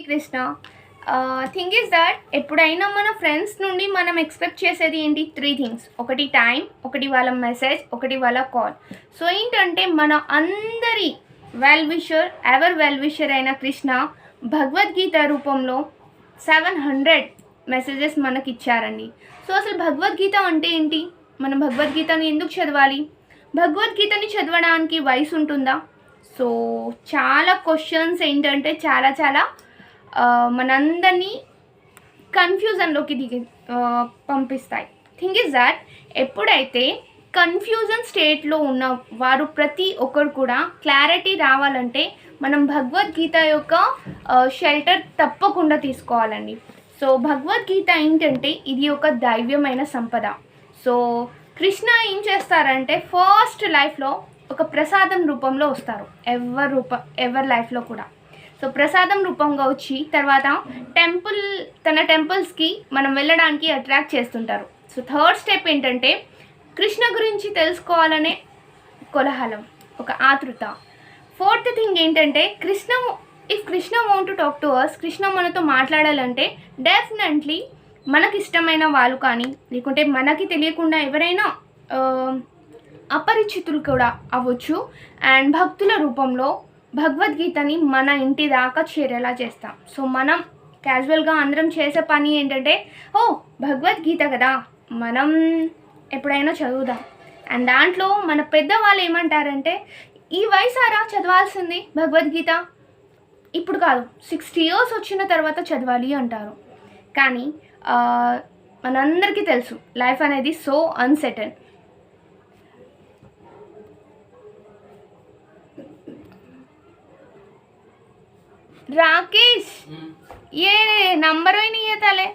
Krishna. Thing is that ఎప్పుడైనా మన friends నుండి మనం ఎక్స్పెక్ట్ చేసేది ఏంటి? 3 థింగ్స్. ఒకటి టైం, ఒకటి వాళ్ళ మెసేజ్, ఒకటి వాళ్ళ కాల్. సో ఏంటంటే మన అందరి వెల్ విషర్ అయిన కృష్ణ భగవద్గీత రూపంలో 700 మెసేజెస్ మనకి ఇచ్చారండి. సో అసలు భగవద్గీత అంటే ఏంటి? మనం భగవద్గీతని ఎందుకు చదవాలి? భగవద్గీతని చదవడానికి వయసు ఉంటుందా? సో చాలా క్వశ్చన్స్ ఏంటంటే చాలా మనందరినీ కన్ఫ్యూజన్లోకి పంపిస్తాయి. థింగ్ ఇస్ దాట్ ఎప్పుడైతే కన్ఫ్యూజన్ స్టేట్లో ఉన్న వారు ప్రతి ఒక్కరు కూడా క్లారిటీ రావాలంటే మనం భగవద్గీత యొక్క షెల్టర్ తప్పకుండా తీసుకోవాలండి. సో భగవద్గీత ఏంటంటే ఇది ఒక దైవ్యమైన సంపద. సో కృష్ణ ఏం చేస్తారంటే ఫస్ట్ లైఫ్లో ఒక ప్రసాదం రూపంలో వస్తారు ఎవరి లైఫ్లో కూడా. సో ప్రసాదం రూపంగా వచ్చి తర్వాత తన టెంపుల్స్కి మనం వెళ్ళడానికి అట్రాక్ట్ చేస్తుంటారు. సో థర్డ్ స్టెప్ ఏంటంటే కృష్ణ గురించి తెలుసుకోవాలనే కోలాహలం, ఒక ఆతృత. ఫోర్త్ థింగ్ ఏంటంటే if Krishna want to talk to us, Krishna మనతో మాట్లాడాలంటే డెఫినెట్లీ మనకి ఇష్టమైన వాళ్ళు కానీ లేకుంటే మనకి తెలియకుండా ఎవరైనా అపరిచితులు కూడా అవ్వచ్చు. అండ్ భక్తుల రూపంలో భగవద్గీతని మన ఇంటి దాకా చేరేలా చేస్తాం. సో మనం క్యాజువల్గా అందరం చేసే పని ఏంటంటే భగవద్గీత కదా మనం ఎప్పుడైనా చదువుదాం. అండ్ దాంట్లో మన పెద్దవాళ్ళు ఏమంటారంటే ఈ వయసారా చదవాల్సింది భగవద్గీత, ఇప్పుడు కాదు 60 years వచ్చిన తర్వాత చదవాలి అంటారు. కానీ మనందరికీ తెలుసు లైఫ్ అనేది సో అన్సెటన్. राकेश ये नंबर ही नहीं है ताले.